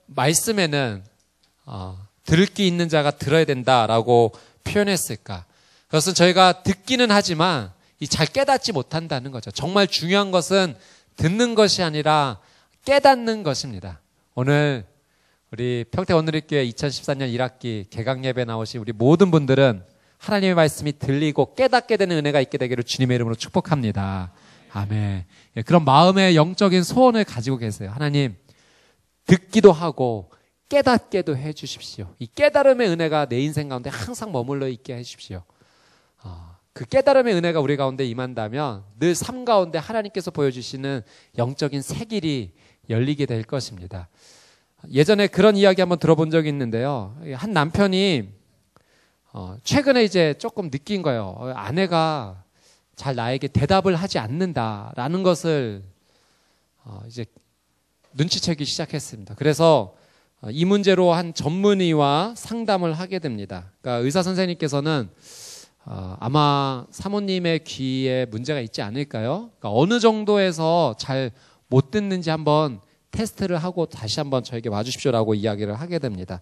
말씀에는 들을 귀 있는 자가 들어야 된다라고 표현했을까? 그것은 저희가 듣기는 하지만 잘 깨닫지 못한다는 거죠. 정말 중요한 것은 듣는 것이 아니라 깨닫는 것입니다. 오늘 우리 평택원누리교회 2014년 1학기 개강예배 나오신 우리 모든 분들은 하나님의 말씀이 들리고 깨닫게 되는 은혜가 있게 되기를 주님의 이름으로 축복합니다. 아멘. 그런 마음의 영적인 소원을 가지고 계세요. 하나님, 듣기도 하고 깨닫게도 해 주십시오. 이 깨달음의 은혜가 내 인생 가운데 항상 머물러 있게 해 주십시오. 그 깨달음의 은혜가 우리 가운데 임한다면 늘 삶 가운데 하나님께서 보여주시는 영적인 새길이 열리게 될 것입니다. 예전에 그런 이야기 한번 들어본 적이 있는데요. 한 남편이 최근에 이제 조금 느낀 거예요. 아내가 잘 나에게 대답을 하지 않는다라는 것을 이제 눈치채기 시작했습니다. 그래서 이 문제로 한 전문의와 상담을 하게 됩니다. 그러니까 의사 선생님께서는 아마 사모님의 귀에 문제가 있지 않을까요? 그러니까 어느 정도에서 잘 못 듣는지 한번 테스트를 하고 다시 한번 저에게 와주십시오라고 이야기를 하게 됩니다.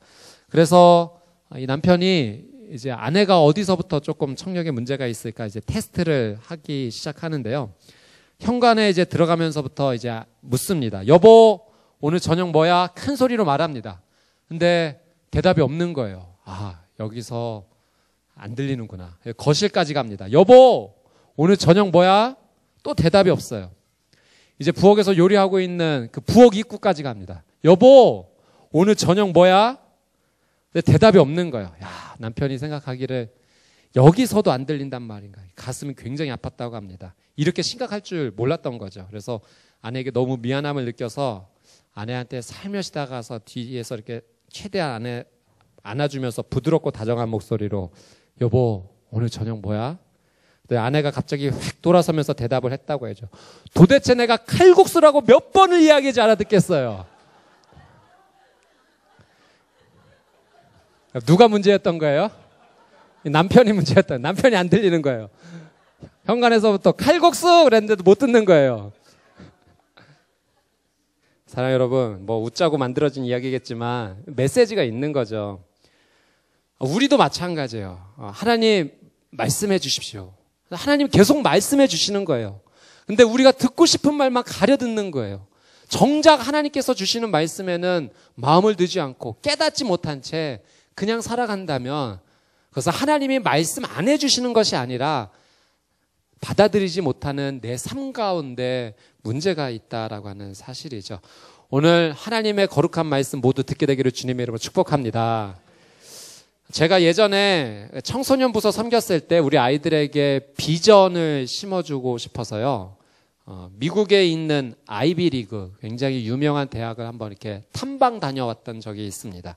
그래서 이 남편이 이제 아내가 어디서부터 조금 청력에 문제가 있을까 이제 테스트를 하기 시작하는데요. 현관에 이제 들어가면서부터 이제 묻습니다. 여보, 오늘 저녁 뭐야? 큰 소리로 말합니다. 근데 대답이 없는 거예요. 여기서 안 들리는구나. 거실까지 갑니다. 여보, 오늘 저녁 뭐야? 또 대답이 없어요. 이제 부엌에서 요리하고 있는 그 부엌 입구까지 갑니다. 여보, 오늘 저녁 뭐야? 근데 대답이 없는 거예요. 남편이 생각하기를 여기서도 안 들린단 말인가. 가슴이 굉장히 아팠다고 합니다. 이렇게 심각할 줄 몰랐던 거죠. 그래서 아내에게 너무 미안함을 느껴서 아내한테 살며시 다가가서 뒤에서 이렇게 최대한 안아주면서 부드럽고 다정한 목소리로 여보, 오늘 저녁 뭐야? 근데 아내가 갑자기 휙 돌아서면서 대답을 했다고 해야죠. 도대체 내가 칼국수라고 몇 번을 이야기하지 알아듣겠어요. 누가 문제였던 거예요? 남편이 문제였던, 남편이 안 들리는 거예요. 현관에서부터 칼국수 그랬는데도 못 듣는 거예요. 사랑 여러분, 뭐 웃자고 만들어진 이야기겠지만 메시지가 있는 거죠. 우리도 마찬가지예요. 하나님 말씀해 주십시오. 하나님 계속 말씀해 주시는 거예요. 근데 우리가 듣고 싶은 말만 가려 듣는 거예요. 정작 하나님께서 주시는 말씀에는 마음을 두지 않고 깨닫지 못한 채 그냥 살아간다면 그래서 하나님이 말씀 안 해주시는 것이 아니라 받아들이지 못하는 내 삶 가운데 문제가 있다라고 하는 사실이죠. 오늘 하나님의 거룩한 말씀 모두 듣게 되기를 주님의 이름으로 축복합니다. 제가 예전에 청소년 부서 섬겼을 때 우리 아이들에게 비전을 심어주고 싶어서요. 미국에 있는 아이비리그 굉장히 유명한 대학을 한번 이렇게 탐방 다녀왔던 적이 있습니다.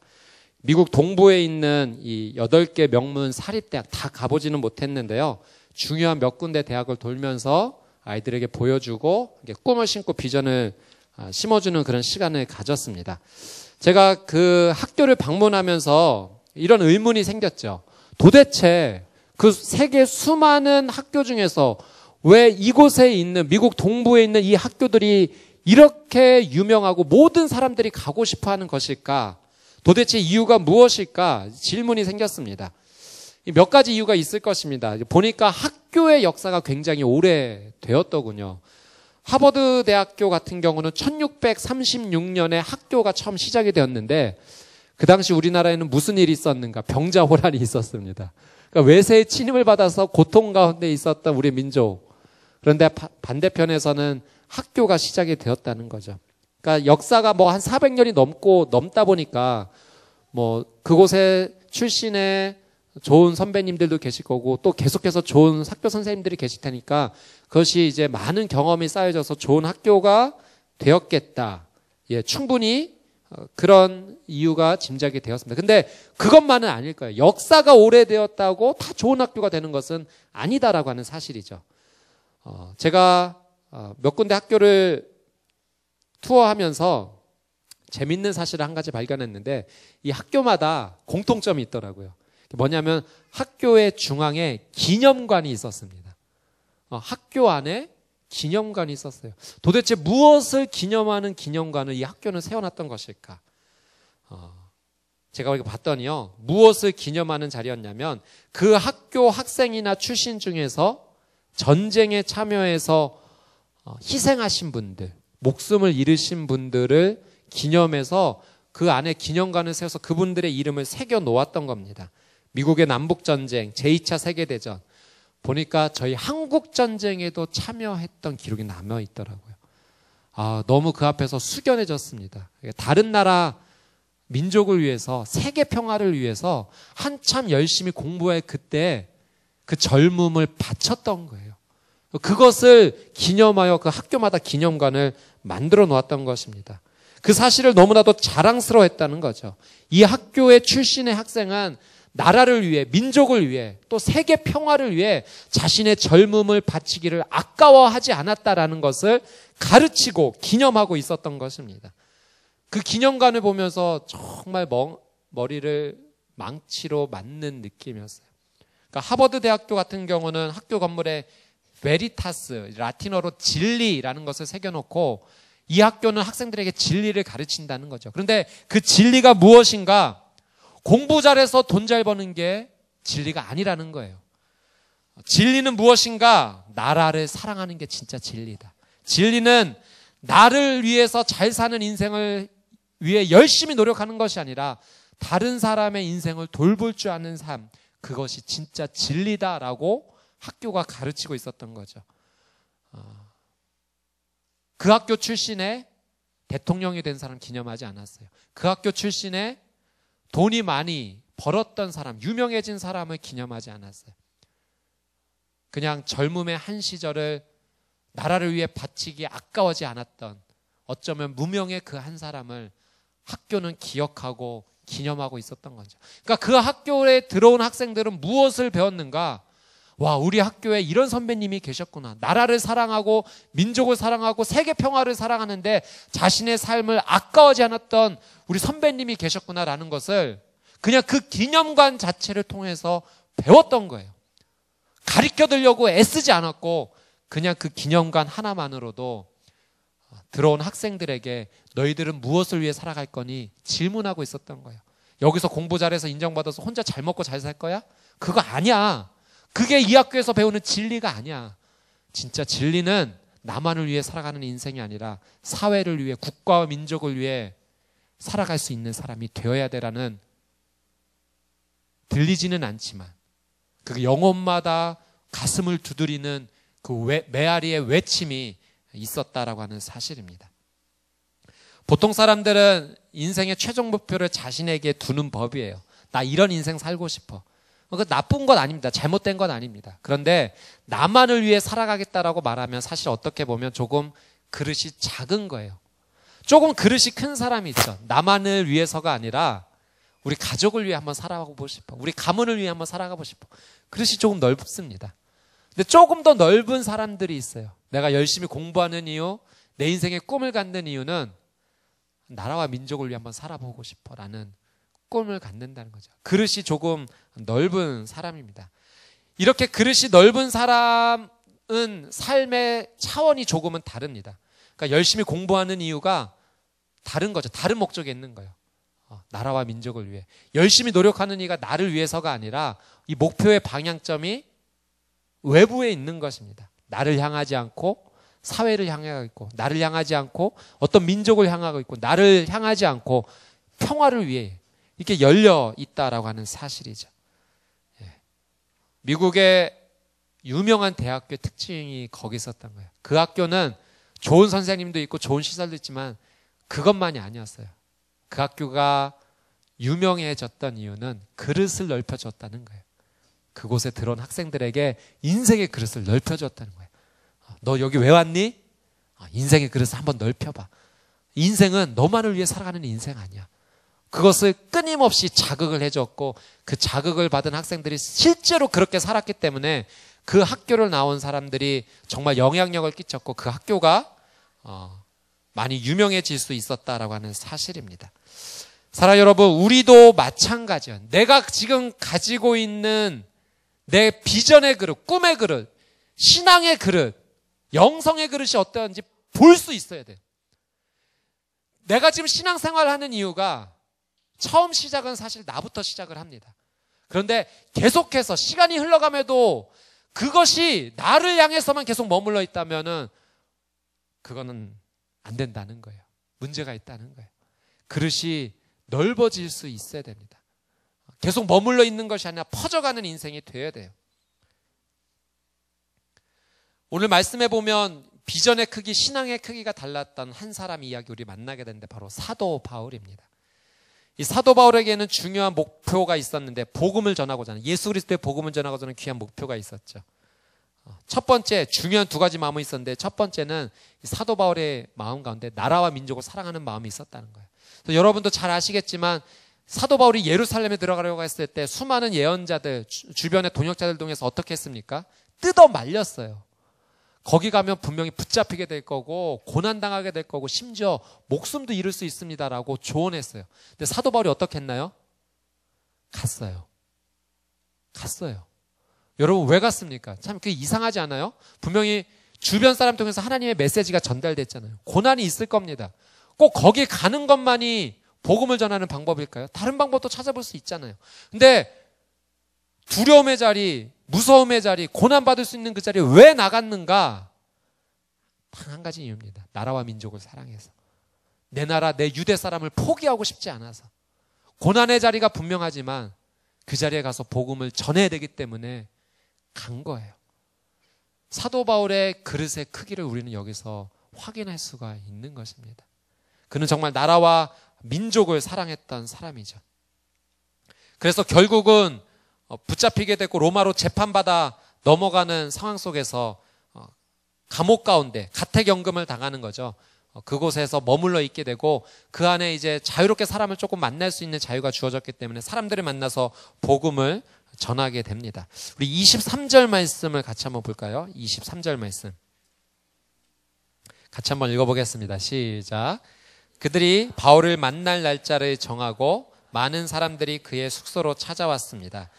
미국 동부에 있는 이 8개 명문 사립대학 다 가보지는 못했는데요. 중요한 몇 군데 대학을 돌면서 아이들에게 보여주고 꿈을 심고 비전을 심어주는 그런 시간을 가졌습니다. 제가 그 학교를 방문하면서 이런 의문이 생겼죠. 도대체 그 세계 수많은 학교 중에서 왜 이곳에 있는 미국 동부에 있는 이 학교들이 이렇게 유명하고 모든 사람들이 가고 싶어하는 것일까? 도대체 이유가 무엇일까? 질문이 생겼습니다. 몇 가지 이유가 있을 것입니다. 보니까 학교의 역사가 굉장히 오래되었더군요. 하버드 대학교 같은 경우는 1636년에 학교가 처음 시작이 되었는데 그 당시 우리나라에는 무슨 일이 있었는가? 병자호란이 있었습니다. 그러니까 외세의 침입을 받아서 고통 가운데 있었던 우리 민족. 그런데 반대편에서는 학교가 시작이 되었다는 거죠. 그러니까 역사가 뭐 한 400년이 넘다 보니까 뭐 그곳에 출신의 좋은 선배님들도 계실 거고 또 계속해서 좋은 학교 선생님들이 계실 테니까 그것이 이제 많은 경험이 쌓여져서 좋은 학교가 되었겠다. 충분히 그런 이유가 짐작이 되었습니다. 근데 그것만은 아닐 거예요. 역사가 오래되었다고 다 좋은 학교가 되는 것은 아니다라고 하는 사실이죠. 제가 몇 군데 학교를 투어하면서 재밌는 사실을 한 가지 발견했는데 이 학교마다 공통점이 있더라고요. 뭐냐면 학교의 중앙에 기념관이 있었습니다. 학교 안에 기념관이 있었어요. 도대체 무엇을 기념하는 기념관을 이 학교는 세워놨던 것일까? 제가 이렇게 봤더니요, 무엇을 기념하는 자리였냐면 그 학교 학생이나 출신 중에서 전쟁에 참여해서 희생하신 분들, 목숨을 잃으신 분들을 기념해서 그 안에 기념관을 세워서 그분들의 이름을 새겨 놓았던 겁니다. 미국의 남북전쟁, 제2차 세계대전 보니까 저희 한국전쟁에도 참여했던 기록이 남아 있더라고요. 너무 그 앞에서 숙연해졌습니다. 다른 나라 민족을 위해서, 세계 평화를 위해서 한참 열심히 공부해 그때 그 젊음을 바쳤던 거예요. 그것을 기념하여 그 학교마다 기념관을 만들어 놓았던 것입니다. 그 사실을 너무나도 자랑스러워했다는 거죠. 이 학교의 출신의 학생은 나라를 위해, 민족을 위해, 또 세계 평화를 위해 자신의 젊음을 바치기를 아까워하지 않았다라는 것을 가르치고 기념하고 있었던 것입니다. 그 기념관을 보면서 정말 머리를 망치로 맞는 느낌이었어요. 그러니까 하버드 대학교 같은 경우는 학교 건물에 베리타스, 라틴어로 진리라는 것을 새겨놓고 이 학교는 학생들에게 진리를 가르친다는 거죠. 그런데 그 진리가 무엇인가? 공부 잘해서 돈 잘 버는 게 진리가 아니라는 거예요. 진리는 무엇인가? 나라를 사랑하는 게 진짜 진리다. 진리는 나를 위해서 잘 사는 인생을 위해 열심히 노력하는 것이 아니라 다른 사람의 인생을 돌볼 줄 아는 삶, 그것이 진짜 진리다라고 학교가 가르치고 있었던 거죠. 그 학교 출신의 대통령이 된 사람 기념하지 않았어요. 그 학교 출신의 돈이 많이 벌었던 사람, 유명해진 사람을 기념하지 않았어요. 그냥 젊음의 한 시절을 나라를 위해 바치기 아까워지 않았던, 어쩌면 무명의 그 한 사람을 학교는 기억하고 기념하고 있었던 거죠. 그러니까 그 학교에 들어온 학생들은 무엇을 배웠는가? 와, 우리 학교에 이런 선배님이 계셨구나. 나라를 사랑하고 민족을 사랑하고 세계 평화를 사랑하는데 자신의 삶을 아까워하지 않았던 우리 선배님이 계셨구나라는 것을 그냥 그 기념관 자체를 통해서 배웠던 거예요. 가르쳐드리려고 애쓰지 않았고 그냥 그 기념관 하나만으로도 들어온 학생들에게 너희들은 무엇을 위해 살아갈 거니? 질문하고 있었던 거예요. 여기서 공부 잘해서 인정받아서 혼자 잘 먹고 잘 살 거야? 그거 아니야. 그게 이 학교에서 배우는 진리가 아니야. 진짜 진리는 나만을 위해 살아가는 인생이 아니라 사회를 위해, 국가와 민족을 위해 살아갈 수 있는 사람이 되어야 되라는, 들리지는 않지만 그 영혼마다 가슴을 두드리는 그 메아리의 외침이 있었다라고 하는 사실입니다. 보통 사람들은 인생의 최종 목표를 자신에게 두는 법이에요. 나 이런 인생 살고 싶어. 그 나쁜 건 아닙니다. 잘못된 건 아닙니다. 그런데 나만을 위해 살아가겠다라고 말하면 사실 어떻게 보면 조금 그릇이 작은 거예요. 조금 그릇이 큰 사람이 있죠. 나만을 위해서가 아니라 우리 가족을 위해 한번 살아가고 싶어. 우리 가문을 위해 한번 살아가고 싶어. 그릇이 조금 넓습니다. 근데 조금 더 넓은 사람들이 있어요. 내가 열심히 공부하는 이유, 내 인생의 꿈을 갖는 이유는 나라와 민족을 위해 한번 살아보고 싶어라는 꿈을 갖는다는 거죠. 그릇이 조금 넓은 사람입니다. 이렇게 그릇이 넓은 사람은 삶의 차원이 조금은 다릅니다. 그러니까 열심히 공부하는 이유가 다른 거죠. 다른 목적이 있는 거예요. 나라와 민족을 위해. 열심히 노력하는 이가 나를 위해서가 아니라 이 목표의 방향점이 외부에 있는 것입니다. 나를 향하지 않고 사회를 향하고 있고, 나를 향하지 않고 어떤 민족을 향하고 있고, 나를 향하지 않고 평화를 위해 이렇게 열려 있다라고 하는 사실이죠. 미국의 유명한 대학교 특징이 거기 있었던 거예요. 그 학교는 좋은 선생님도 있고 좋은 시설도 있지만 그것만이 아니었어요. 그 학교가 유명해졌던 이유는 그릇을 넓혀줬다는 거예요. 그곳에 들어온 학생들에게 인생의 그릇을 넓혀줬다는 거예요. 너 여기 왜 왔니? 인생의 그릇을 한번 넓혀봐. 인생은 너만을 위해 살아가는 인생 아니야. 그것을 끊임없이 자극을 해줬고, 그 자극을 받은 학생들이 실제로 그렇게 살았기 때문에 그 학교를 나온 사람들이 정말 영향력을 끼쳤고 그 학교가 많이 유명해질 수 있었다라고 하는 사실입니다. 사랑하는 여러분, 우리도 마찬가지야. 내가 지금 가지고 있는 내 비전의 그릇, 꿈의 그릇, 신앙의 그릇, 영성의 그릇이 어떠한지 볼 수 있어야 돼. 내가 지금 신앙생활을 하는 이유가 처음 시작은 사실 나부터 시작을 합니다. 그런데 계속해서 시간이 흘러감에도 그것이 나를 향해서만 계속 머물러 있다면은 그거는 안 된다는 거예요. 문제가 있다는 거예요. 그릇이 넓어질 수 있어야 됩니다. 계속 머물러 있는 것이 아니라 퍼져가는 인생이 되어야 돼요. 오늘 말씀해 보면 비전의 크기, 신앙의 크기가 달랐던 한 사람 이야기 우리 만나게 되는데 바로 사도 바울입니다. 이 사도 바울에게는 중요한 목표가 있었는데 복음을 전하고자 하는, 예수 그리스도의 복음을 전하고자 하는 귀한 목표가 있었죠. 첫 번째 중요한 두 가지 마음이 있었는데 첫 번째는 사도 바울의 마음 가운데 나라와 민족을 사랑하는 마음이 있었다는 거예요. 그래서 여러분도 잘 아시겠지만 사도 바울이 예루살렘에 들어가려고 했을 때 수많은 예언자들, 주변의 동역자들 통해서 어떻게 했습니까? 뜯어 말렸어요. 거기 가면 분명히 붙잡히게 될 거고 고난당하게 될 거고 심지어 목숨도 잃을 수 있습니다라고 조언했어요. 근데 사도 바울이 어떻게 했나요? 갔어요. 여러분 왜 갔습니까? 참 그게 이상하지 않아요? 분명히 주변 사람 통해서 하나님의 메시지가 전달됐잖아요. 고난이 있을 겁니다. 꼭 거기 가는 것만이 복음을 전하는 방법일까요? 다른 방법도 찾아볼 수 있잖아요. 근데 두려움의 자리, 무서움의 자리, 고난받을 수 있는 그 자리에 왜 나갔는가? 단 한 가지 이유입니다. 나라와 민족을 사랑해서. 내 나라, 내 유대 사람을 포기하고 싶지 않아서. 고난의 자리가 분명하지만 그 자리에 가서 복음을 전해야 되기 때문에 간 거예요. 사도 바울의 그릇의 크기를 우리는 여기서 확인할 수가 있는 것입니다. 그는 정말 나라와 민족을 사랑했던 사람이죠. 그래서 결국은 붙잡히게 되고 로마로 재판받아 넘어가는 상황 속에서 감옥 가운데 가택연금을 당하는 거죠. 그곳에서 머물러 있게 되고 그 안에 이제 자유롭게 사람을 조금 만날 수 있는 자유가 주어졌기 때문에 사람들을 만나서 복음을 전하게 됩니다. 우리 23절 말씀을 같이 한번 볼까요? 23절 말씀 같이 한번 읽어보겠습니다. 시작. 그들이 바울을 만날 날짜를 정하고 많은 사람들이 그의 숙소로 찾아왔습니다.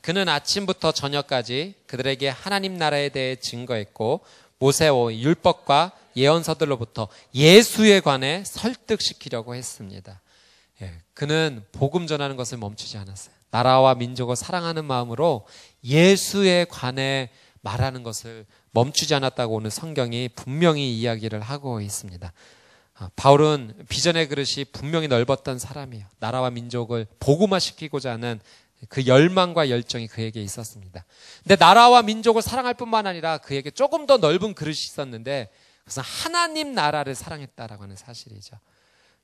그는 아침부터 저녁까지 그들에게 하나님 나라에 대해 증거했고 모세의 율법과 예언서들로부터 예수에 관해 설득시키려고 했습니다. 그는 복음 전하는 것을 멈추지 않았어요. 나라와 민족을 사랑하는 마음으로 예수에 관해 말하는 것을 멈추지 않았다고 오늘 성경이 분명히 이야기를 하고 있습니다. 바울은 비전의 그릇이 분명히 넓었던 사람이에요. 나라와 민족을 복음화시키고자 하는 그 열망과 열정이 그에게 있었습니다. 근데 나라와 민족을 사랑할 뿐만 아니라 그에게 조금 더 넓은 그릇이 있었는데 그것은 하나님 나라를 사랑했다라고 하는 사실이죠.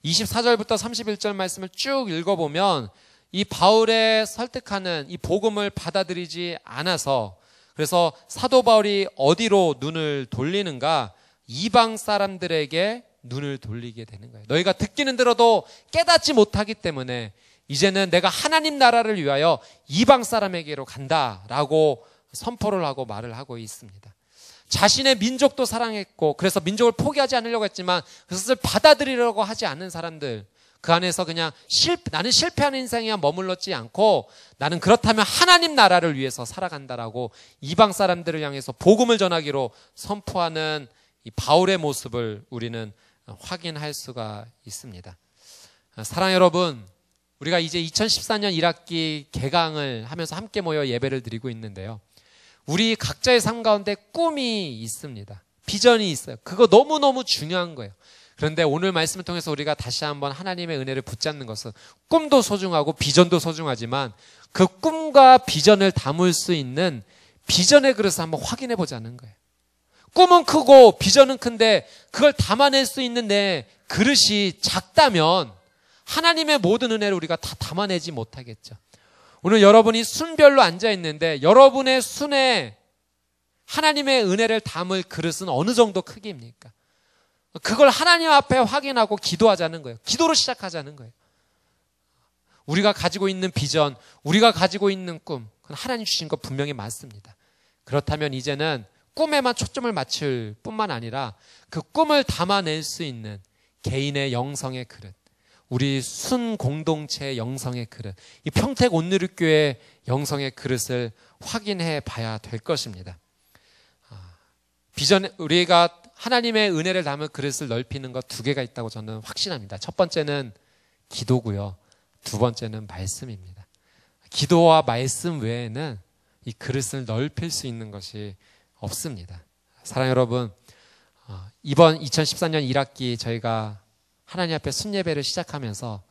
24절부터 31절 말씀을 쭉 읽어보면 이 바울의 설득하는 이 복음을 받아들이지 않아서 그래서 사도 바울이 어디로 눈을 돌리는가? 이방 사람들에게 눈을 돌리게 되는 거예요. 너희가 듣기는 들어도 깨닫지 못하기 때문에 이제는 내가 하나님 나라를 위하여 이방 사람에게로 간다라고 선포를 하고 말을 하고 있습니다. 자신의 민족도 사랑했고 그래서 민족을 포기하지 않으려고 했지만 그것을 받아들이려고 하지 않는 사람들 그 안에서 그냥 나는 실패하는 인생에 머물렀지 않고 나는 그렇다면 하나님 나라를 위해서 살아간다라고 이방 사람들을 향해서 복음을 전하기로 선포하는 이 바울의 모습을 우리는 확인할 수가 있습니다. 사랑하는 여러분, 우리가 이제 2014년 1학기 개강을 하면서 함께 모여 예배를 드리고 있는데요. 우리 각자의 삶 가운데 꿈이 있습니다. 비전이 있어요. 그거 너무너무 중요한 거예요. 그런데 오늘 말씀을 통해서 우리가 다시 한번 하나님의 은혜를 붙잡는 것은 꿈도 소중하고 비전도 소중하지만 그 꿈과 비전을 담을 수 있는 비전의 그릇을 한번 확인해 보자는 거예요. 꿈은 크고 비전은 큰데 그걸 담아낼 수 있는 내 그릇이 작다면 하나님의 모든 은혜를 우리가 다 담아내지 못하겠죠. 오늘 여러분이 순별로 앉아 있는데 여러분의 순에 하나님의 은혜를 담을 그릇은 어느 정도 크기입니까? 그걸 하나님 앞에 확인하고 기도하자는 거예요. 기도로 시작하자는 거예요. 우리가 가지고 있는 비전, 우리가 가지고 있는 꿈, 그건 하나님 주신 거 분명히 맞습니다. 그렇다면 이제는 꿈에만 초점을 맞출 뿐만 아니라 그 꿈을 담아낼 수 있는 개인의 영성의 그릇, 우리 순 공동체의 영성의 그릇, 이 평택 온누리교회 영성의 그릇을 확인해 봐야 될 것입니다. 비전, 우리가 하나님의 은혜를 담은 그릇을 넓히는 것 두 개가 있다고 저는 확신합니다. 첫 번째는 기도고요. 두 두 번째는 말씀입니다. 기도와 말씀 외에는 이 그릇을 넓힐 수 있는 것이 없습니다. 사랑하는 여러분, 이번 2014년 1학기 저희가 하나님 앞에 순예배를 시작하면서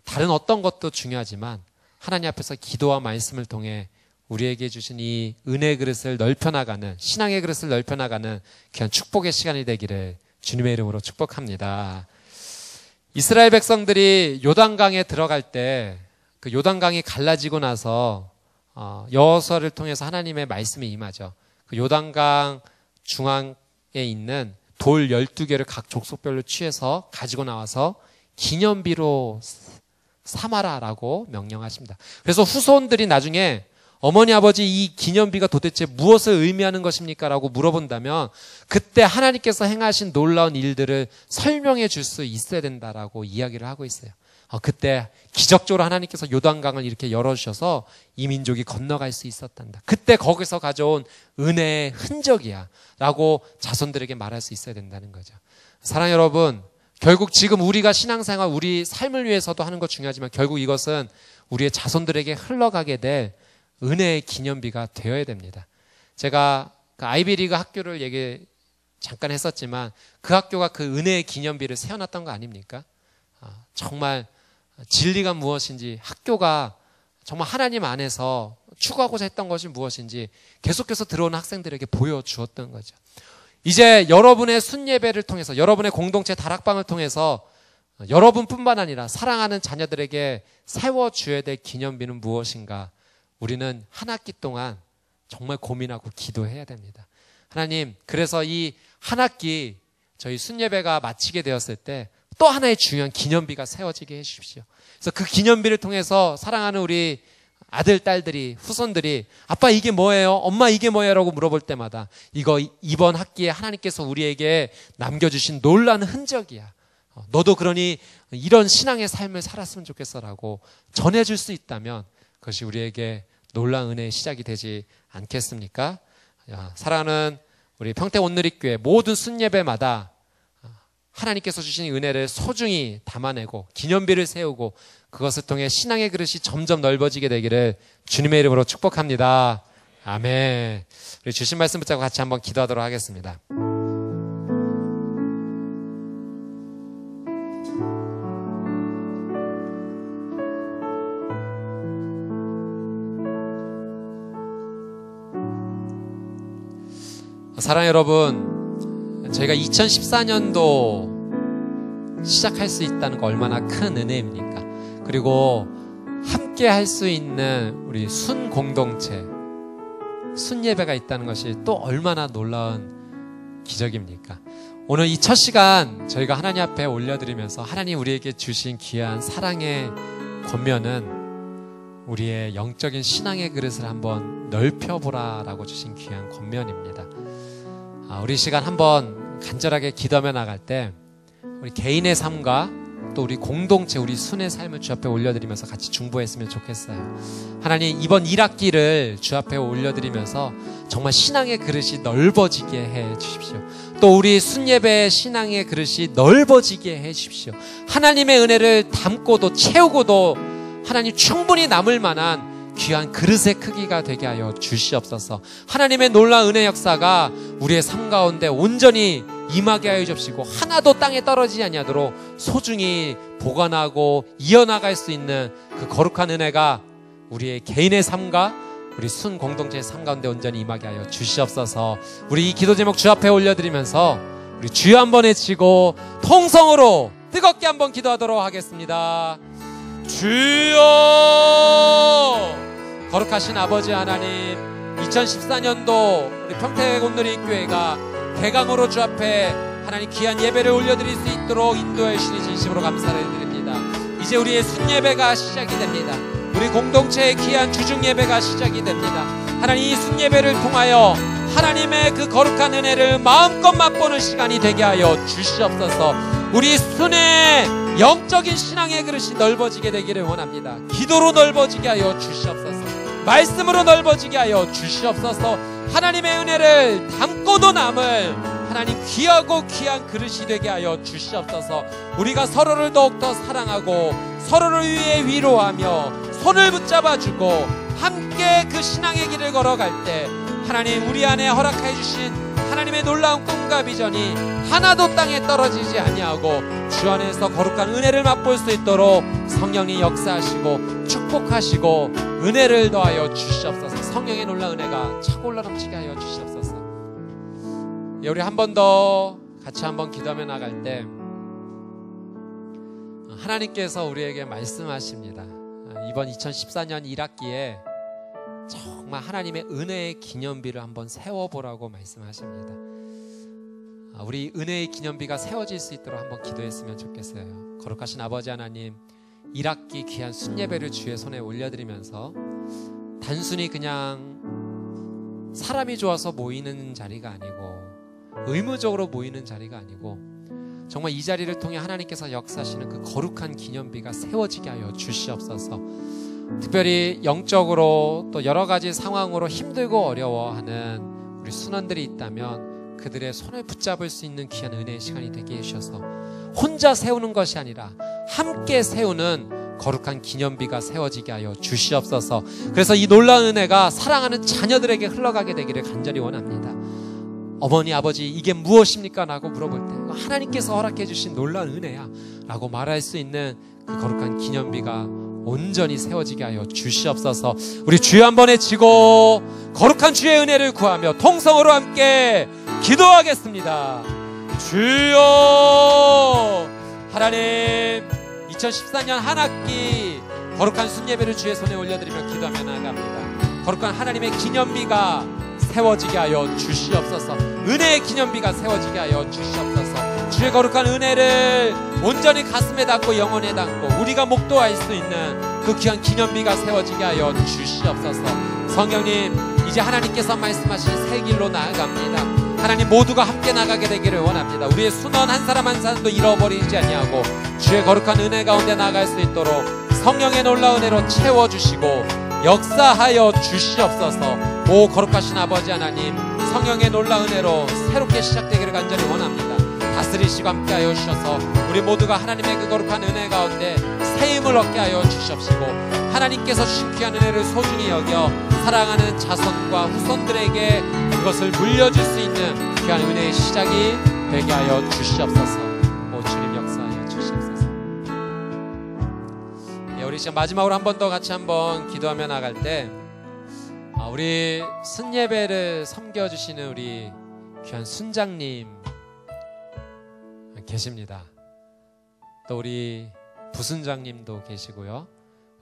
다른 어떤 것도 중요하지만 하나님 앞에서 기도와 말씀을 통해 우리에게 주신 이 은혜의 그릇을 넓혀나가는, 신앙의 그릇을 넓혀나가는 귀한 축복의 시간이 되기를 주님의 이름으로 축복합니다. 이스라엘 백성들이 요단강에 들어갈 때 그 요단강이 갈라지고 나서 여호수아를 통해서 하나님의 말씀이 임하죠. 그 요단강 중앙에 있는 돌 12개를 각 족속별로 취해서 가지고 나와서 기념비로 삼아라라고 명령하십니다. 그래서 후손들이 나중에 어머니 아버지 이 기념비가 도대체 무엇을 의미하는 것입니까? 라고 물어본다면 그때 하나님께서 행하신 놀라운 일들을 설명해 줄 수 있어야 된다라고 이야기를 하고 있어요. 그때 기적적으로 하나님께서 요단강을 이렇게 열어주셔서 이 민족이 건너갈 수 있었단다. 그때 거기서 가져온 은혜의 흔적이야 라고 자손들에게 말할 수 있어야 된다는 거죠. 사랑하는 여러분, 결국 지금 우리가 신앙생활, 우리 삶을 위해서도 하는 것 중요하지만 결국 이것은 우리의 자손들에게 흘러가게 될 은혜의 기념비가 되어야 됩니다. 제가 그 아이비리그 학교를 잠깐 했었지만 그 학교가 그 은혜의 기념비를 세워놨던 거 아닙니까? 정말 진리가 무엇인지, 학교가 정말 하나님 안에서 추구하고자 했던 것이 무엇인지 계속해서 들어오는 학생들에게 보여주었던 거죠. 이제 여러분의 순예배를 통해서, 여러분의 공동체 다락방을 통해서 여러분뿐만 아니라 사랑하는 자녀들에게 세워줘야 될 기념비는 무엇인가? 우리는 한 학기 동안 정말 고민하고 기도해야 됩니다. 하나님, 그래서 이 한 학기 저희 순예배가 마치게 되었을 때 또 하나의 중요한 기념비가 세워지게 해주십시오. 그래서 그 기념비를 통해서 사랑하는 우리 아들, 딸들이, 후손들이 아빠 이게 뭐예요? 엄마 이게 뭐예요? 라고 물어볼 때마다 이거 이번 학기에 하나님께서 우리에게 남겨주신 놀라운 흔적이야. 너도 그러니 이런 신앙의 삶을 살았으면 좋겠어라고 전해줄 수 있다면 그것이 우리에게 놀라운 은혜의 시작이 되지 않겠습니까? 사랑하는 우리 평택 온누리교회 모든 순예배마다 하나님께서 주신 은혜를 소중히 담아내고 기념비를 세우고 그것을 통해 신앙의 그릇이 점점 넓어지게 되기를 주님의 이름으로 축복합니다. 아멘. 우리 주신 말씀 붙잡고 같이 한번 기도하도록 하겠습니다. 사랑하는 여러분, 저희가 2014년도 시작할 수 있다는 거 얼마나 큰 은혜입니까? 그리고 함께 할 수 있는 우리 순 공동체, 순 예배가 있다는 것이 또 얼마나 놀라운 기적입니까? 오늘 이 첫 시간 저희가 하나님 앞에 올려드리면서 하나님 우리에게 주신 귀한 사랑의 권면은 우리의 영적인 신앙의 그릇을 한번 넓혀보라 라고 주신 귀한 권면입니다. 우리 시간 한번 간절하게 기도하며 나갈 때 우리 개인의 삶과 또 우리 공동체, 우리 순의 삶을 주 앞에 올려드리면서 같이 중보했으면 좋겠어요. 하나님, 이번 1학기를 주 앞에 올려드리면서 정말 신앙의 그릇이 넓어지게 해 주십시오. 또 우리 순예배의 신앙의 그릇이 넓어지게 해 주십시오. 하나님의 은혜를 담고도 채우고도 하나님 충분히 남을 만한 귀한 그릇의 크기가 되게 하여 주시옵소서. 하나님의 놀라운 은혜 역사가 우리의 삶 가운데 온전히 임하게 하여 주시고 하나도 땅에 떨어지지 아니하도록 소중히 보관하고 이어나갈 수 있는 그 거룩한 은혜가 우리의 개인의 삶과 우리 순 공동체의 삶 가운데 온전히 임하게 하여 주시옵소서. 우리 이 기도 제목 주 앞에 올려드리면서 우리 주여 한번 외치고 통성으로 뜨겁게 한번 기도하도록 하겠습니다. 주여! 거룩하신 아버지 하나님, 2014년도 우리 평택 온누리교회가 개강으로 주 앞에 하나님 귀한 예배를 올려드릴 수 있도록 인도해 주시니 진심으로 감사를 드립니다. 이제 우리의 순예배가 시작이 됩니다. 우리 공동체의 귀한 주중 예배가 시작이 됩니다. 하나님, 이 순예배를 통하여 하나님의 그 거룩한 은혜를 마음껏 맛보는 시간이 되게 하여 주시옵소서. 우리 순의 영적인 신앙의 그릇이 넓어지게 되기를 원합니다. 기도로 넓어지게 하여 주시옵소서. 말씀으로 넓어지게 하여 주시옵소서. 하나님의 은혜를 담고도 남을 하나님 귀하고 귀한 그릇이 되게 하여 주시옵소서. 우리가 서로를 더욱더 사랑하고 서로를 위해 위로하며 손을 붙잡아주고 함께 그 신앙의 길을 걸어갈 때 하나님 우리 안에 허락해 주신 하나님의 놀라운 꿈과 비전이 하나도 땅에 떨어지지 아니하고 주 안에서 거룩한 은혜를 맛볼 수 있도록 성령이 역사하시고 축복하시고 은혜를 더하여 주시옵소서. 성령의 놀라운 은혜가 차고 올라 넘치게 하여 주시옵소서. 우리 한 번 더 같이 한번 기도하며 나갈 때 하나님께서 우리에게 말씀하십니다. 이번 2014년 1학기에 정말 하나님의 은혜의 기념비를 한번 세워보라고 말씀하십니다. 우리 은혜의 기념비가 세워질 수 있도록 한번 기도했으면 좋겠어요. 거룩하신 아버지 하나님, 1학기 귀한 순예배를 주의 손에 올려드리면서 단순히 그냥 사람이 좋아서 모이는 자리가 아니고 의무적으로 모이는 자리가 아니고 정말 이 자리를 통해 하나님께서 역사하시는 그 거룩한 기념비가 세워지게 하여 주시옵소서. 특별히 영적으로 또 여러 가지 상황으로 힘들고 어려워하는 우리 순원들이 있다면 그들의 손을 붙잡을 수 있는 귀한 은혜의 시간이 되게 해주셔서 혼자 세우는 것이 아니라 함께 세우는 거룩한 기념비가 세워지게 하여 주시옵소서. 그래서 이 놀라운 은혜가 사랑하는 자녀들에게 흘러가게 되기를 간절히 원합니다. 어머니 아버지 이게 무엇입니까? 라고 물어볼 때 하나님께서 허락해 주신 놀라운 은혜야 라고 말할 수 있는 그 거룩한 기념비가 온전히 세워지게 하여 주시옵소서. 우리 주여 한번 외치고 거룩한 주의 은혜를 구하며 통성으로 함께 기도하겠습니다. 주여 하나님, 2014년 한 학기 거룩한 순예배를 주의 손에 올려드리며 기도하며 나아갑니다. 거룩한 하나님의 기념비가 세워지게 하여 주시옵소서. 은혜의 기념비가 세워지게 하여 주시옵소서. 주의 거룩한 은혜를 온전히 가슴에 담고 영혼에 담고 우리가 목도할 수 있는 그 귀한 기념비가 세워지게 하여 주시옵소서. 성령님, 이제 하나님께서 말씀하신 새 길로 나아갑니다. 하나님 모두가 함께 나가게 되기를 원합니다. 우리의 순원 한 사람 한 사람도 잃어버리지 아니하고 주의 거룩한 은혜 가운데 나아갈 수 있도록 성령의 놀라운 은혜로 채워주시고 역사하여 주시옵소서. 오 거룩하신 아버지 하나님, 성령의 놀라운 은혜로 새롭게 시작되기를 간절히 원합니다. 다스리시고 함께하여 주셔서 우리 모두가 하나님의 그 거룩한 은혜 가운데 새 힘을 얻게 하여 주시옵시고 하나님께서 주신 귀한 은혜를 소중히 여겨 사랑하는 자손과 후손들에게 그것을 물려줄 수 있는 귀한 은혜의 시작이 되게 하여 주시옵소서. 오 주님 역사하여 주시옵소서. 우리 시간 마지막으로 한 번 더 같이 한번 기도하며 나갈 때 우리 순예배를 섬겨주시는 우리 귀한 순장님 계십니다. 또 우리 부순장님도 계시고요.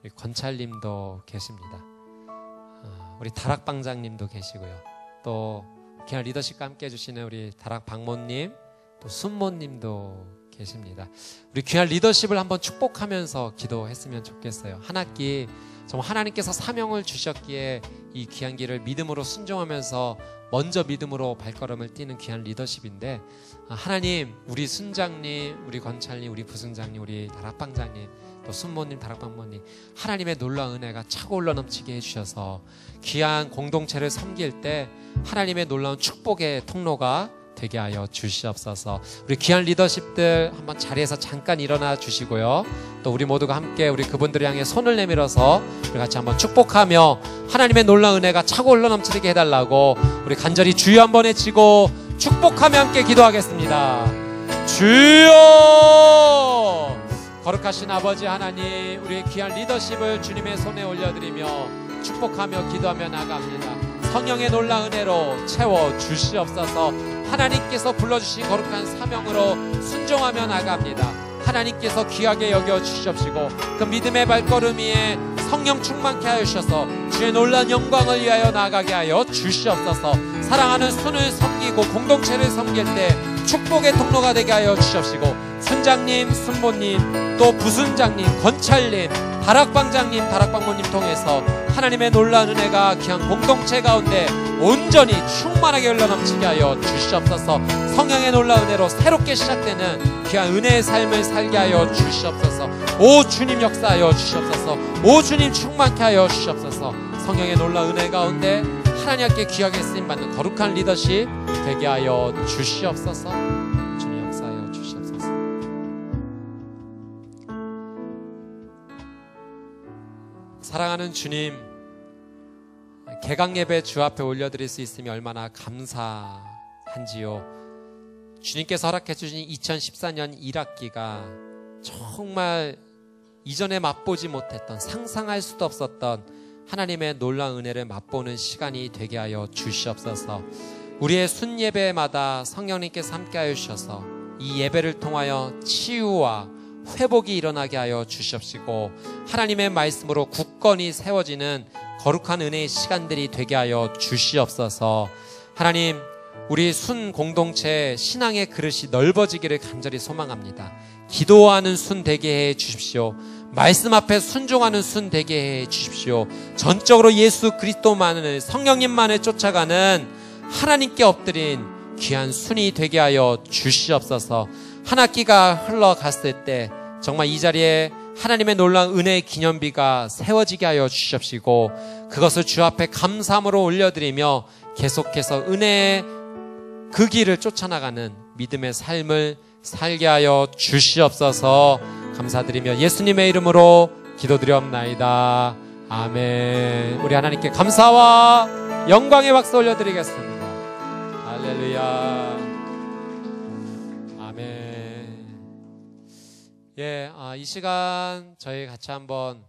우리 권찰님도 계십니다. 우리 다락방장님도 계시고요. 또 귀한 리더십과 함께 해주시는 우리 다락방모님, 또 순모님도 계십니다. 우리 귀한 리더십을 한번 축복하면서 기도했으면 좋겠어요. 한 학기 정말 하나님께서 사명을 주셨기에 이 귀한 길을 믿음으로 순종하면서 먼저 믿음으로 발걸음을 띄는 귀한 리더십인데 하나님, 우리 순장님, 우리 권찰님, 우리 부순장님, 우리 다락방장님, 또 순모님, 다락방모님 하나님의 놀라운 은혜가 차고 올라 넘치게 해주셔서 귀한 공동체를 섬길 때 하나님의 놀라운 축복의 통로가 되게 하여 주시옵소서. 우리 귀한 리더십들 한번 자리에서 잠깐 일어나 주시고요. 또 우리 모두가 함께 우리 그분들을 향해 손을 내밀어서 우리 같이 한번 축복하며 하나님의 놀라운 은혜가 차고 올라 넘치게 해달라고 우리 간절히 주여 한번 외치고 축복하며 함께 기도하겠습니다. 주여! 거룩하신 아버지 하나님, 우리의 귀한 리더십을 주님의 손에 올려드리며 축복하며 기도하며 나갑니다. 성령의 놀라운 은혜로 채워 주시옵소서. 하나님께서 불러주신 거룩한 사명으로 순종하며 나갑니다. 하나님께서 귀하게 여겨 주시옵시고 그 믿음의 발걸음 위에 성령 충만케 하여 주셔서 주의 놀라운 영광을 위하여 나아가게 하여 주시옵소서. 사랑하는 순을 섬기고 공동체를 섬길 때 축복의 통로가 되게 하여 주시옵시고 순장님, 순모님, 또 부순장님, 권찰님, 다락방장님, 다락방모님 통해서 하나님의 놀라운 은혜가 귀한 공동체 가운데 온전히 충만하게 흘러넘치게 하여 주시옵소서. 성령의 놀라운 은혜로 새롭게 시작되는 귀한 은혜의 삶을 살게 하여 주시옵소서. 오 주님 역사하여 주시옵소서. 오 주님 충만케 하여 주시옵소서. 성령의 놀라운 은혜 가운데 하나님께 귀하게 쓰임받는 거룩한 리더십 되게 하여 주시옵소서. 주님 역사하여 주시옵소서. 사랑하는 주님, 개강 예배 주 앞에 올려드릴 수 있음이 얼마나 감사한지요. 주님께서 허락해 주신 2014년 1학기가 정말 이전에 맛보지 못했던, 상상할 수도 없었던 하나님의 놀라운 은혜를 맛보는 시간이 되게 하여 주시옵소서. 우리의 순예배마다 성령님께서 함께하여 주셔서 이 예배를 통하여 치유와 회복이 일어나게 하여 주시옵시고, 하나님의 말씀으로 굳건히 세워지는 거룩한 은혜의 시간들이 되게 하여 주시옵소서. 하나님, 우리 순 공동체 신앙의 그릇이 넓어지기를 간절히 소망합니다. 기도하는 순 되게 해 주십시오. 말씀 앞에 순종하는 순 되게 해 주십시오. 전적으로 예수 그리스도만을, 성령님만을 쫓아가는 하나님께 엎드린 귀한 순이 되게 하여 주시옵소서. 한 학기가 흘러갔을 때 정말 이 자리에 하나님의 놀라운 은혜의 기념비가 세워지게 하여 주시옵시고, 그것을 주 앞에 감사함으로 올려드리며 계속해서 은혜의 그 길을 쫓아나가는 믿음의 삶을 살게 하여 주시옵소서. 감사드리며 예수님의 이름으로 기도드리옵나이다. 아멘. 우리 하나님께 감사와 영광의 박수 올려드리겠습니다. 할렐루야. 아멘. 예, 이 시간 저희 같이 한번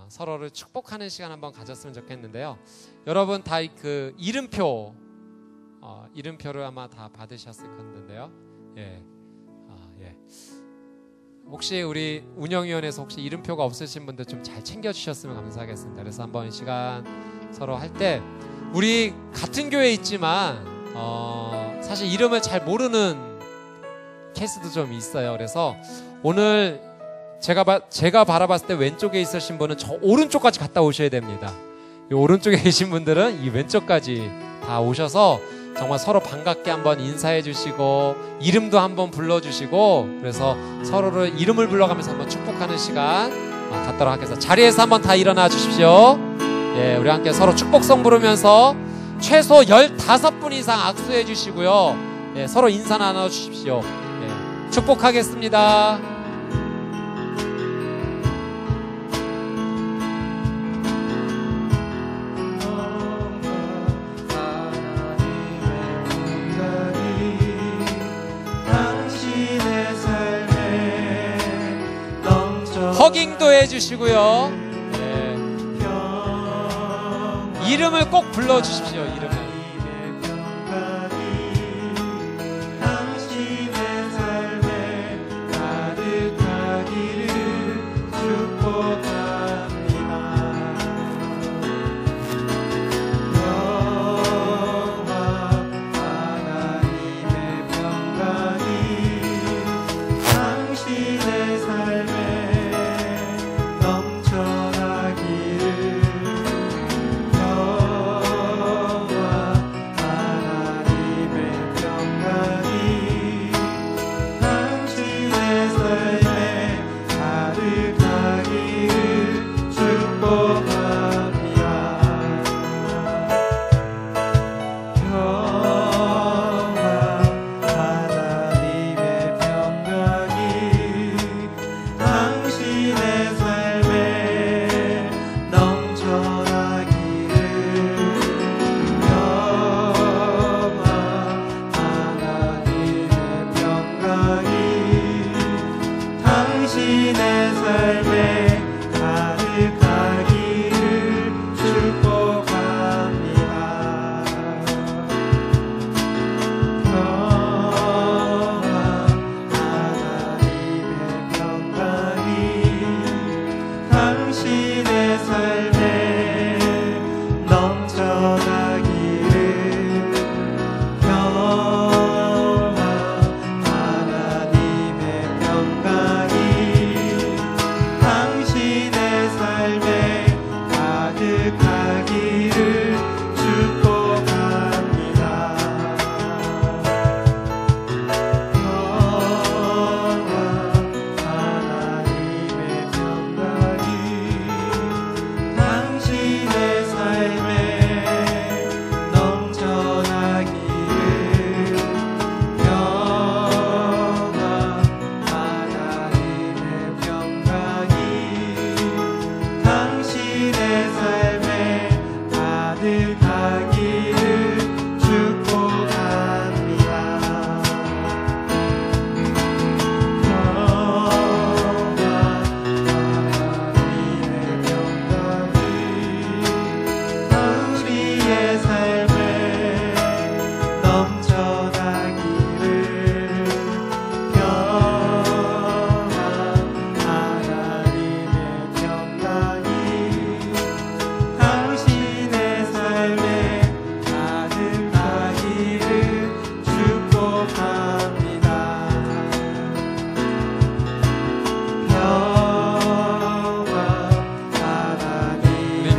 서로를 축복하는 시간 한번 가졌으면 좋겠는데요. 여러분 다 그 이름표를 아마 다 받으셨을 건데요. 예. 혹시 우리 운영위원회에서 혹시 이름표가 없으신 분들 좀 잘 챙겨주셨으면 감사하겠습니다. 그래서 한번 이 시간 서로 할 때, 우리 같은 교회에 있지만 사실 이름을 잘 모르는 케이스도 좀 있어요. 그래서 오늘 제가 바라봤을 때 왼쪽에 있으신 분은 저 오른쪽까지 갔다 오셔야 됩니다. 이 오른쪽에 계신 분들은 이 왼쪽까지 다 오셔서 정말 서로 반갑게 한번 인사해 주시고 이름도 한번 불러주시고, 그래서 서로를 이름을 불러가면서 한번 축복하는 시간 갖도록 하겠습니다. 자리에서 한번 다 일어나 주십시오. 예, 우리 함께 서로 축복성 부르면서 최소 15분 이상 악수해 주시고요. 예, 서로 인사 나눠 주십시오. 예, 축복하겠습니다. 허깅도 해주시고요. 네. 이름을 꼭 불러주십시오. 이름을.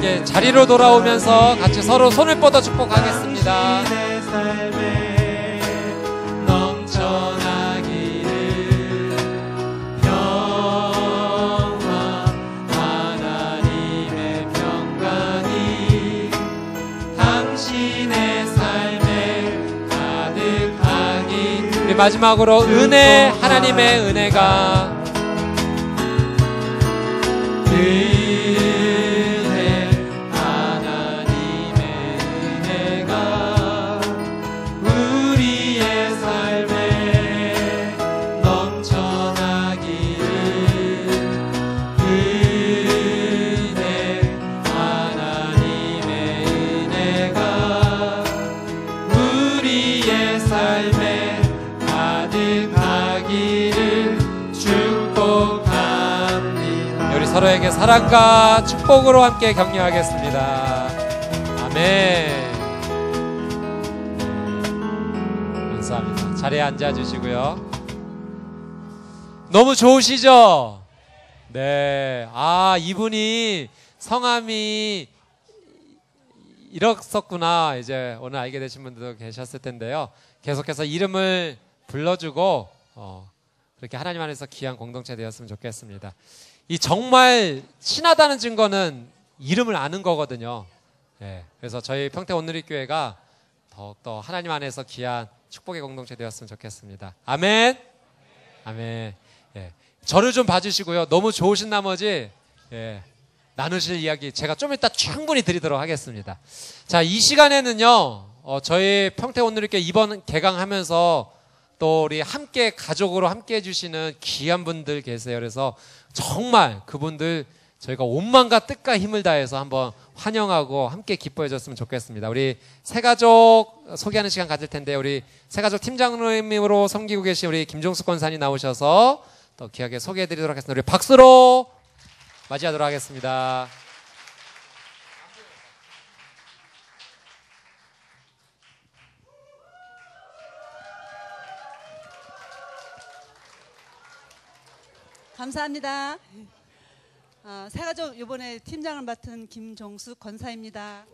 함께 자리로 돌아오면서 같이 서로 손을 뻗어 축복하겠습니다. 마지막으로 은혜, 하나님의 은혜가 우리의 삶에 넘쳐나기를 은혜, 하나님의 은혜가 우리의 삶에 가득하기를 축복합니다. 우리 서로에게 사랑과 축복으로 함께 격려하겠습니다. 아멘. 감사합니다. 자리에 앉아주시고요. 너무 좋으시죠? 네. 이분이 성함이 이렇었구나. 이제 오늘 알게 되신 분들도 계셨을 텐데요. 계속해서 이름을 불러주고 그렇게 하나님 안에서 귀한 공동체 되었으면 좋겠습니다. 이 정말 친하다는 증거는 이름을 아는 거거든요. 예, 그래서 저희 평택 온누리교회가 더욱더 하나님 안에서 귀한 축복의 공동체 되었으면 좋겠습니다. 아멘. 아멘. 예, 저를 좀 봐주시고요. 너무 좋으신 나머지 나누실 이야기 제가 좀 이따 충분히 드리도록 하겠습니다. 자, 이 시간에는요, 저희 평택 온누리교회 이번 개강하면서 또 우리 함께 가족으로 함께 해주시는 귀한 분들 계세요. 그래서 정말 그분들 저희가 온맘과 뜻과 힘을 다해서 한번 환영하고 함께 기뻐해 줬으면 좋겠습니다. 우리 새가족 소개하는 시간 가질 텐데 우리 새가족 팀장님으로 섬기고 계신 우리 김종숙 권사님 나오셔서 또 귀하게 소개해 드리도록 하겠습니다. 우리 박수로 맞이하도록 하겠습니다. 감사합니다. 새가족 이번에 팀장을 맡은 김종숙 권사입니다.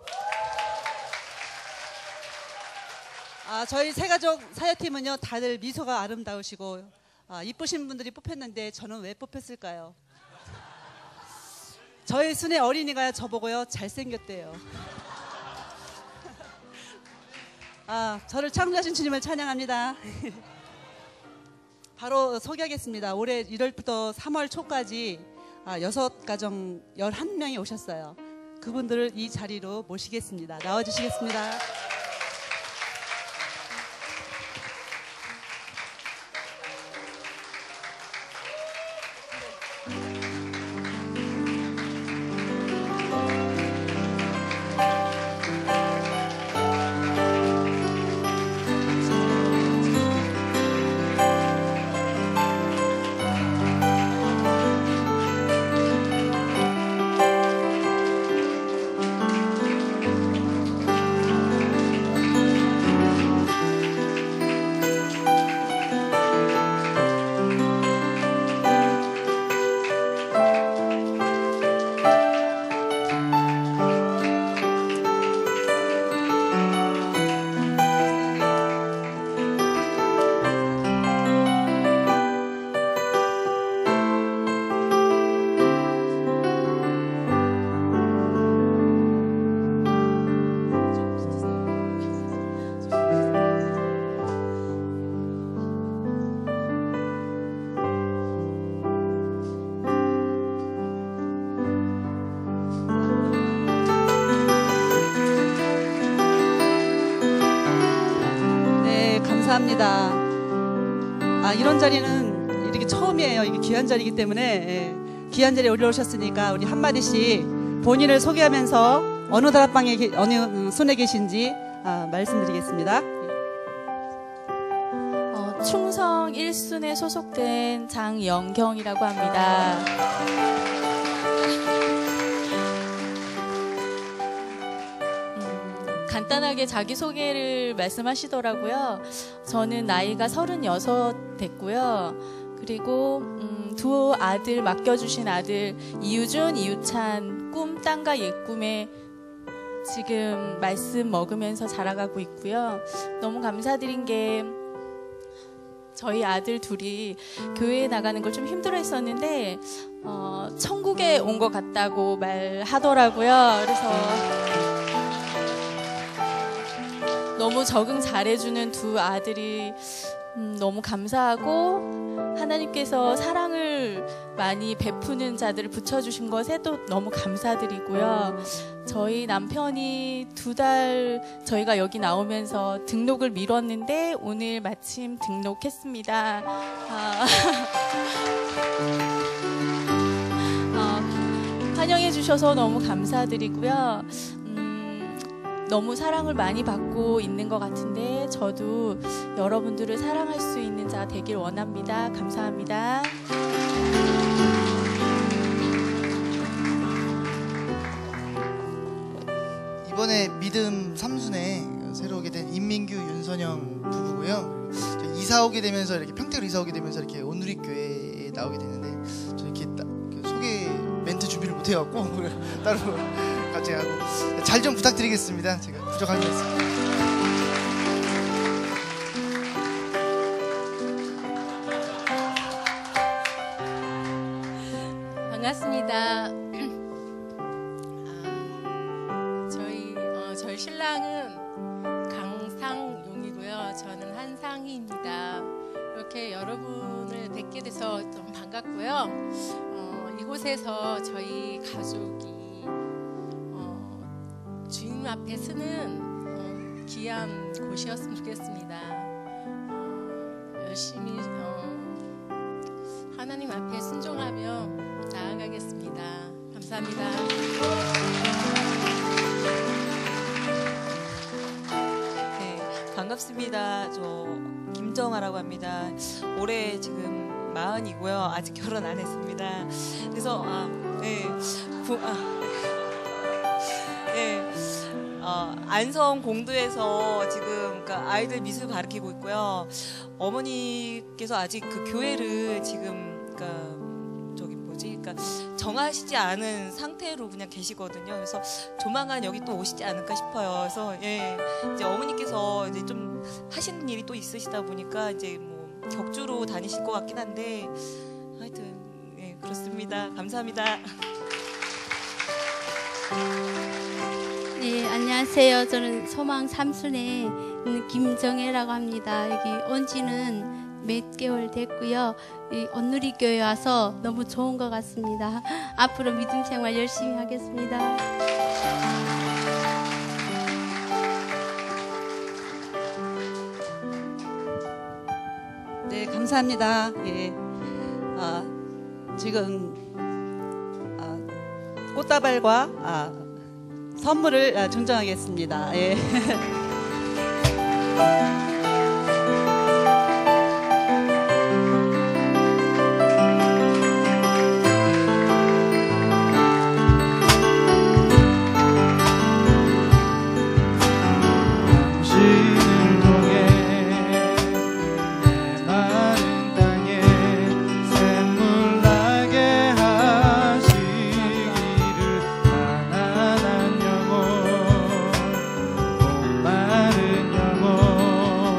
저희 새가족 사역팀은요, 다들 미소가 아름다우시고 이쁘신 분들이 뽑혔는데 저는 왜 뽑혔을까요? 저희 순의 어린이가 저보고요, 잘생겼대요. 저를 창조하신 주님을 찬양합니다. 바로 소개하겠습니다. 올해 1월부터 3월 초까지 6가정 11명이 오셨어요. 그분들을 이 자리로 모시겠습니다. 나와주시겠습니다. 감사합니다. 이런 자리는 이렇게 처음이에요. 이게 귀한 자리이기 때문에 귀한 자리에 올라오셨으니까 우리 한마디씩 본인을 소개하면서 어느 다락방에 어느 손에 계신지 말씀드리겠습니다. 충성 1순에 소속된 장영경이라고 합니다. 간단하게 자기소개를 말씀하시더라고요. 저는 나이가 36 됐고요. 그리고 두 아들 맡겨주신 아들 이유준, 이유찬 꿈 땅과 옛 꿈에 지금 말씀 먹으면서 자라가고 있고요. 너무 감사드린 게 저희 아들 둘이 교회에 나가는 걸 좀 힘들어했었는데 천국에 온 것 같다고 말하더라고요. 그래서 너무 적응 잘해주는 두 아들이 너무 감사하고 하나님께서 사랑을 많이 베푸는 자들을 붙여주신 것에 또 너무 감사드리고요. 저희 남편이 2달 저희가 여기 나오면서 등록을 미뤘는데 오늘 마침 등록했습니다. 환영해 주셔서 너무 감사드리고요. 너무 사랑을 많이 받고 있는 것 같은데 저도 여러분들을 사랑할 수 있는 자 되길 원합니다. 감사합니다. 이번에 믿음 3순에 새로 오게 된 임민규, 윤선영 부부고요. 이사 오게 되면서 이렇게 평택으로 이사 오게 되면서 이렇게 온누리 교회에 나오게 됐는데 저 이렇게 소개 멘트 준비를 못 해갖고 따로 같이 하고 잘 좀 부탁드리겠습니다. 제가 부족한 게 있습니다. 반갑습니다. 저희 신랑은 강상용이고요. 저는 한상희입니다. 이렇게 여러분을 뵙게 돼서 너무 반갑고요. 이곳에서 저희 가족이 주님 앞에 서는 귀한 곳이었으면 좋겠습니다. 열심히 하나님 앞에 순종하며 나아가겠습니다. 감사합니다. 네, 반갑습니다. 저 김정아라고 합니다. 올해 지금 40이고요. 아직 결혼 안 했습니다. 그래서 안성 공도에서 지금 그러니까 아이들 미술 가르치고 있고요. 어머니께서 아직 그 교회를 지금 그러니까 정하시지 않은 상태로 그냥 계시거든요. 그래서 조만간 여기 또 오시지 않을까 싶어요. 그래서 이제 어머니께서 이제 좀 하시는 일이 또 있으시다 보니까 이제 뭐 격주로 다니실 것 같긴 한데 하여튼 그렇습니다. 감사합니다. 네, 안녕하세요. 저는 소망 삼순의 김정혜라고 합니다. 여기 온 지는 몇 개월 됐고요. 이 온누리 교회 와서 너무 좋은 것 같습니다. 앞으로 믿음 생활 열심히 하겠습니다. 네, 감사합니다. 예. 지금 꽃다발과 선물을 증정하겠습니다. 예. 마른 영혼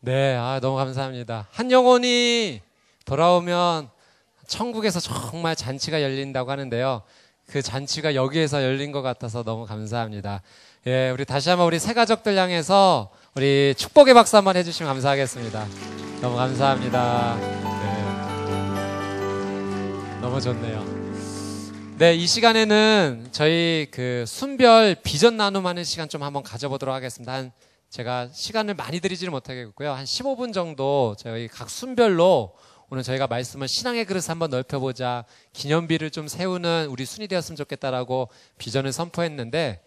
네, 너무 감사합니다. 한 영혼이 돌아오면 천국에서 정말 잔치가 열린다고 하는데요. 그 잔치가 여기에서 열린 것 같아서 너무 감사합니다. 예, 우리 다시 한번 우리 새 가족들 향해서 우리 축복의 박수 한번 해주시면 감사하겠습니다. 너무 감사합니다. 네. 너무 좋네요. 네, 이 시간에는 저희 그 순별 비전 나눔하는 시간 좀 한번 가져보도록 하겠습니다. 제가 시간을 많이 드리지는 못하겠고요. 한 15분 정도 저희 각 순별로 오늘 저희가 말씀을 신앙의 그릇 한번 넓혀보자, 기념비를 좀 세우는 우리 순이 되었으면 좋겠다라고 비전을 선포했는데,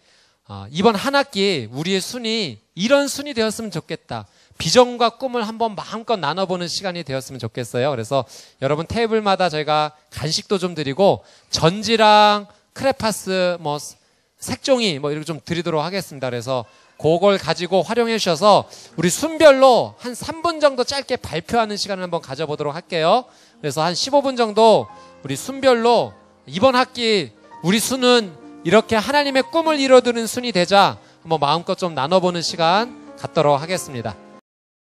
이번 한 학기 우리의 순이 이런 순이 되었으면 좋겠다, 비전과 꿈을 한번 마음껏 나눠보는 시간이 되었으면 좋겠어요. 그래서 여러분 테이블마다 저희가 간식도 좀 드리고 전지랑 크레파스, 뭐 색종이 뭐 이렇게 좀 드리도록 하겠습니다. 그래서 그걸 가지고 활용해 주셔서 우리 순별로 한 3분 정도 짧게 발표하는 시간을 한번 가져보도록 할게요. 그래서 한 15분 정도 우리 순별로 이번 학기 우리 순은 이렇게 하나님의 꿈을 이뤄드는 순이 되자 한번 마음껏 좀 나눠보는 시간 갖도록 하겠습니다.